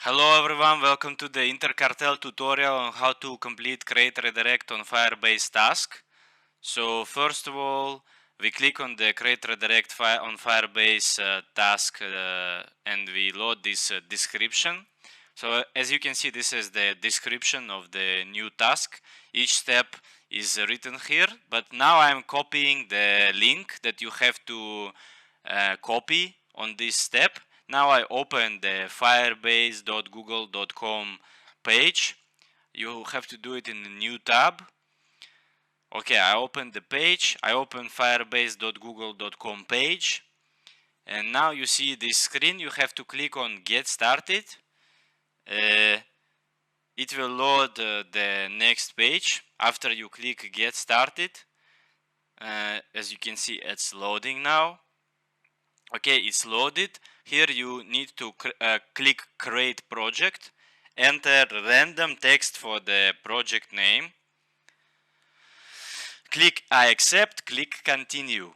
Hello everyone, welcome to the Intercartel tutorial on how to complete create redirect on Firebase task. So first of all, we click on the create redirect on Firebase task and we load this description. So as you can see, this is the description of the new task. Each step is written here, but now I'm copying the link that you have to copy on this step. Now I open the firebase.google.com page. You have to do it in a new tab. Okay, I open the page. I open firebase.google.com page. And now you see this screen. You have to click on Get Started. It will load the next page after you click Get Started. As you can see, it's loading now. Okay, it's loaded. Here you need to click Create Project, enter random text for the project name, click I accept, click Continue.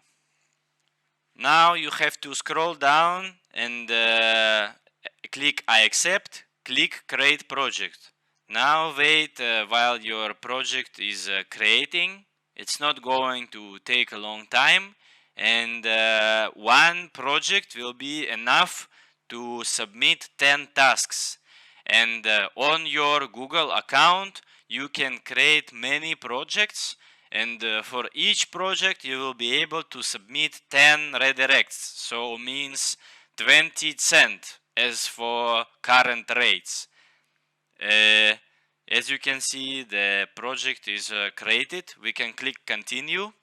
Now you have to scroll down and click I accept, click Create Project. Now wait while your project is creating. It's not going to take a long time. And one project will be enough to submit 10 tasks. And on your Google account, you can create many projects. And for each project, you will be able to submit 10 redirects. So means 20 cents as for current rates. As you can see, the project is created. We can click Continue.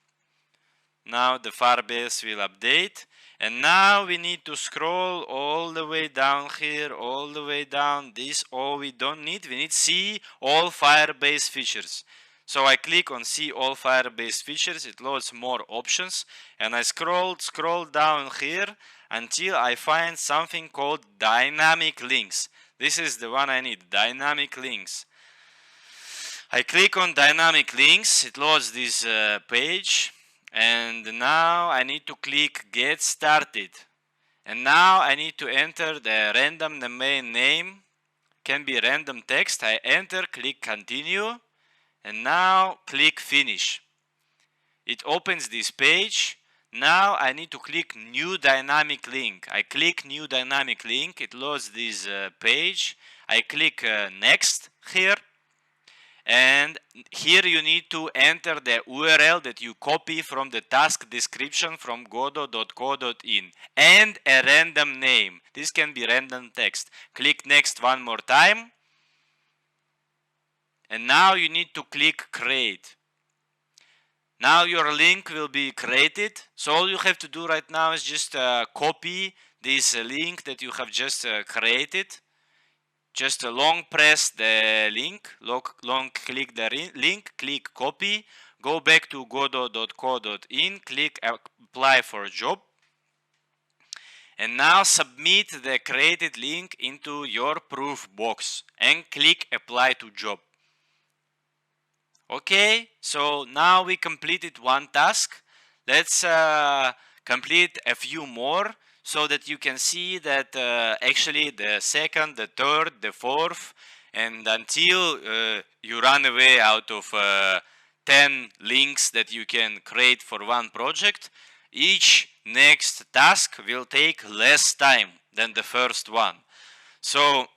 Now the firebase will update, and now we need to scroll all the way down here, all the way down. This all we don't need. We need see all firebase features. So I click on see all firebase features. It loads more options, and I scroll down here until I find something called dynamic links. This is the one I need, dynamic links. I click on dynamic links. It loads this page. And now I need to click Get Started. And now I need to enter the random domain name. Can be random text. I enter, click Continue. And now click Finish. It opens this page. Now I need to click New Dynamic Link. I click New Dynamic Link. It loads this page. I click Next here. And here you need to enter the URL that you copy from the task description from godot.co.in and a random name. This can be random text. Click next one more time. And now you need to click create. Now your link will be created. So all you have to do right now is just copy this link that you have just created. Just long press the link, long click the link, click copy, go back to godot.co.in, click apply for job, and now submit the created link into your proof box and click apply to job. Okay, so now we completed one task. Let's complete a few more, so that you can see that actually the second, the third, the fourth, and until you run away out of 10 links that you can create for one project, each next task will take less time than the first one. So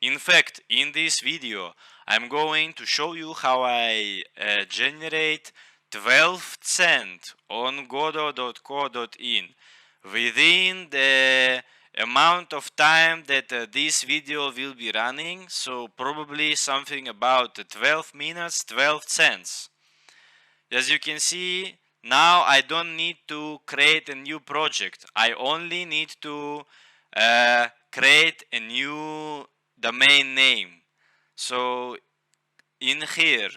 in fact, in this video, I'm going to show you how I generate 12 cents on godot.co.in within the amount of time that this video will be running. So probably something about 12 minutes, 12 cents. As you can see, now I don't need to create a new project. I only need to create a new domain name. So in here,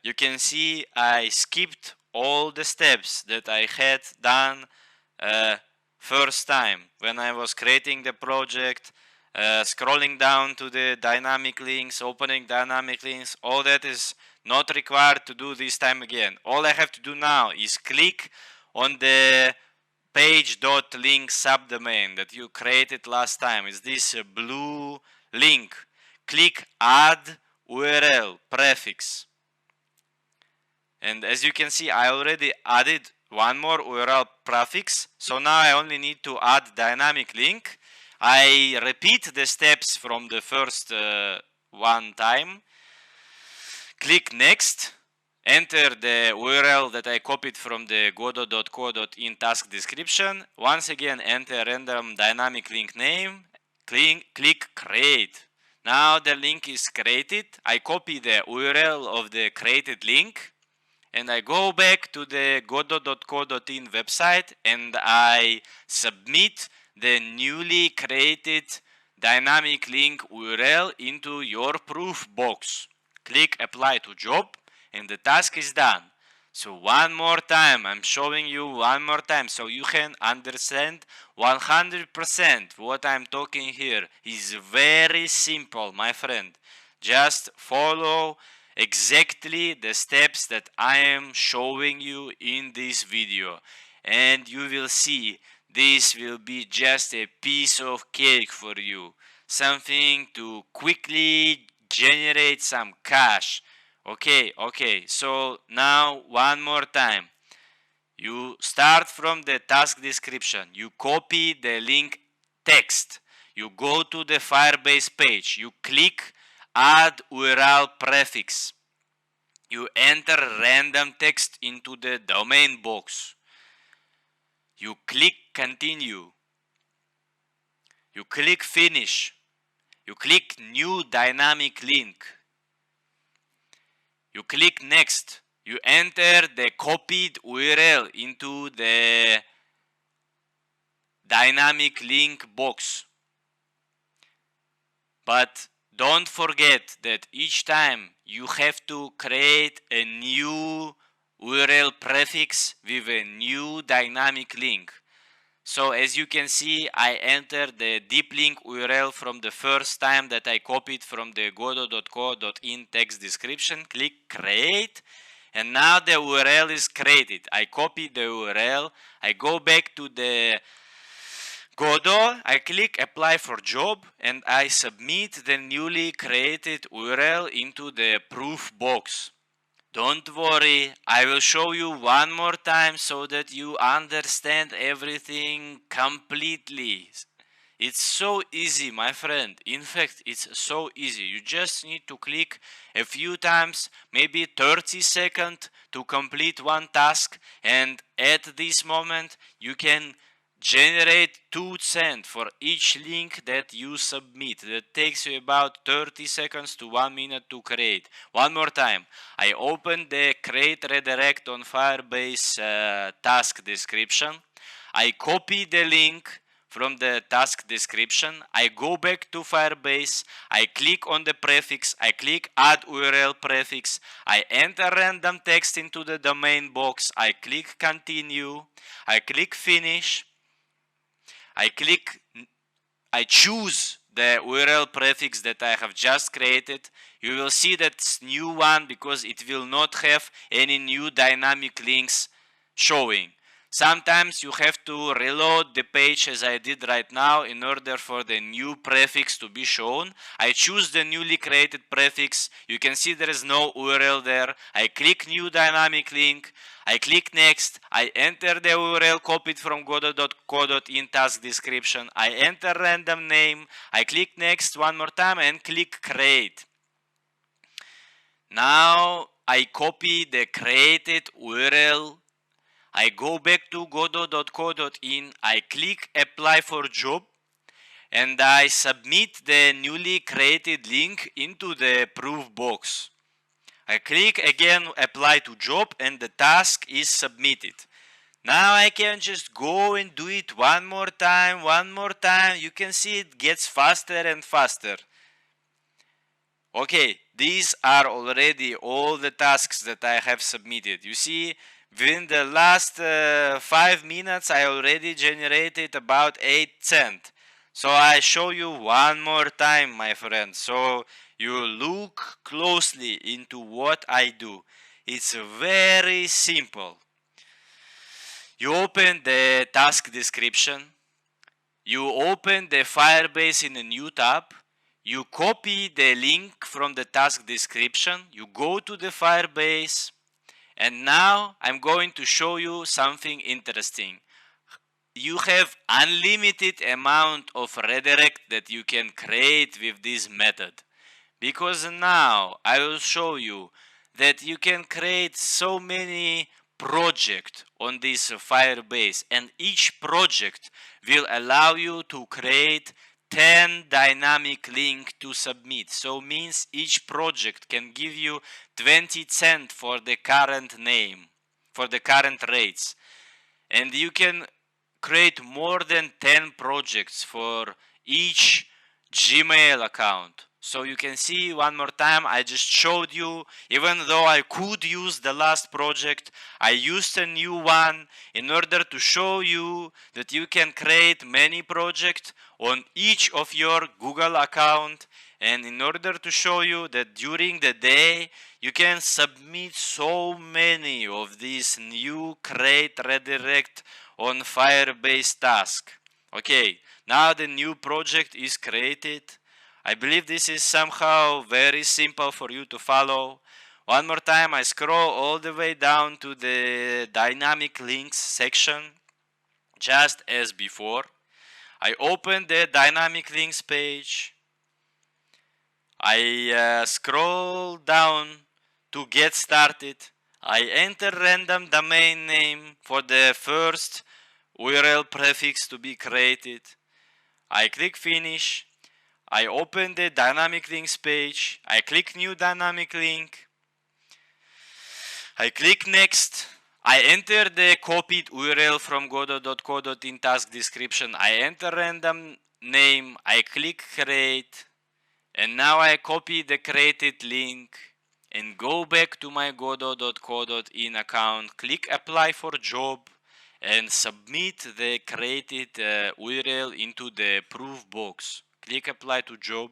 you can see I skipped all the steps that I had done first time when I was creating the project, scrolling down to the dynamic links, opening dynamic links. All that is not required to do this time again. All I have to do now is click on the page.link subdomain that you created last time. It's this blue link. Click add URL prefix. And as you can see, I already added one more URL prefix. So now I only need to add dynamic link. I repeat the steps from the first one time. Click next. Enter the URL that I copied from the godot.co.in task description. Once again, enter random dynamic link name. Click create. Now the link is created. I copy the URL of the created link. And I go back to the godot.co.in website and I submit the newly created dynamic link URL into your proof box. Click apply to job and the task is done. So one more time, I'm showing you one more time so you can understand 100% what I'm talking here. Is very simple, my friend. Just follow exactly the steps that I am showing you in this video and you will see this will be just a piece of cake for you, something to quickly generate some cash. Okay, so now one more time, you start from the task description, you copy the link text, you go to the Firebase page, you click add URL prefix. You enter random text into the domain box. You click continue. You click finish. You click new dynamic link. You click next. You enter the copied URL into the dynamic link box. But don't forget that each time you have to create a new URL prefix with a new dynamic link. So as you can see, I entered the deep link URL from the first time that I copied from the godot.co.in text description. Click create. And now the URL is created. I copy the URL. I go back to the Godot, I click apply for job and I submit the newly created URL into the proof box. Don't worry, I will show you one more time so that you understand everything completely. It's so easy, my friend. In fact, it's so easy. You just need to click a few times, maybe 30 seconds to complete one task, and at this moment you can generate 2 cents for each link that you submit. That takes you about 30 seconds to 1 minute to create. One more time. I open the create redirect on Firebase task description. I copy the link from the task description. I go back to Firebase. I click on the prefix. I click add URL prefix. I enter random text into the domain box. I click continue. I click finish. I choose the URL prefix that I have just created. You will see that it's new one because it will not have any new dynamic links showing. Sometimes you have to reload the page as I did right now in order for the new prefix to be shown. I choose the newly created prefix. You can see there is no URL there. I click new dynamic link. I click next. I enter the URL copied from godot.co.in task description. I enter random name. I click next one more time and click create. Now I copy the created URL. I go back to godot.co.in, I click apply for job and I submit the newly created link into the proof box. I click again apply to job and the task is submitted. Now I can just go and do it one more time. You can see it gets faster and faster. Okay, these are already all the tasks that I have submitted. You see, within the last 5 minutes, I already generated about 8 cents. So I show you one more time, my friend. So you look closely into what I do. It's very simple. You open the task description. You open the Firebase in a new tab. You copy the link from the task description, you go to the Firebase, and now I'm going to show you something interesting. You have unlimited amount of redirect that you can create with this method. Because now I will show you that you can create so many projects on this Firebase, and each project will allow you to create 10 dynamic link to submit. So means each project can give you 20 cents for the current name, for the current rates. And you can create more than 10 projects for each Gmail account. So you can see one more time, I just showed you, even though I could use the last project, I used a new one in order to show you that you can create many projects on each of your Google account, and in order to show you that during the day you can submit so many of these new create redirect on Firebase task. Okay, now the new project is created. I believe this is somehow very simple for you to follow. One more time, I scroll all the way down to the dynamic links section, just as before. I open the dynamic links page. I scroll down to get started. I enter random domain name for the first URL prefix to be created. I click finish. I open the dynamic links page. I click new dynamic link. I click next. I enter the copied URL from godot.co.in task description. I enter random name. I click create. And now I copy the created link and go back to my godot.co.in account. Click apply for job and submit the created URL into the proof box. Click apply to job.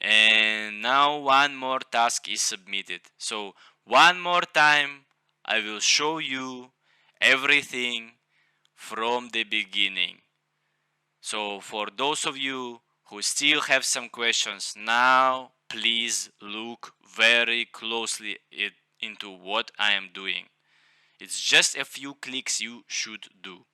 And now one more task is submitted. So one more time I will show you everything from the beginning. So for those of you who still have some questions, now please look very closely into what I am doing. It's just a few clicks you should do.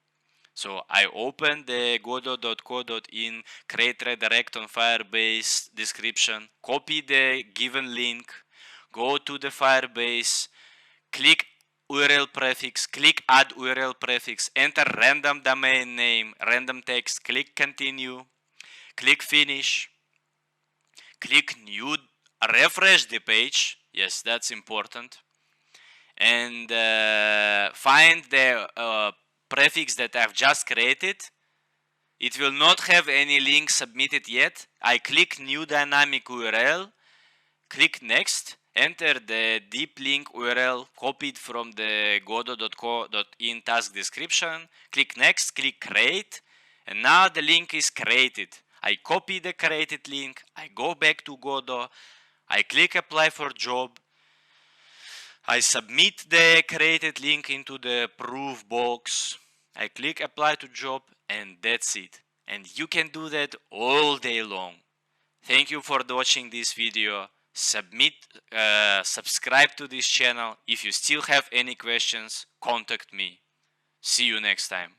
So I open the godot.co.in create redirect on Firebase description, copy the given link, go to the Firebase, click URL prefix, click add URL prefix, enter random domain name, random text, click continue, click finish, click new, refresh the page, yes, that's important, and find the prefix that I've just created. It will not have any link submitted yet. I click new dynamic URL, click next, enter the deep link URL copied from the godot.co.in task description, click next, click create, and now the link is created. I copy the created link, I go back to Godot, I click apply for job, I submit the created link into the proof box, I click apply to job, and that's it. And you can do that all day long. Thank you for watching this video. Subscribe to this channel. If you still have any questions, contact me. See you next time.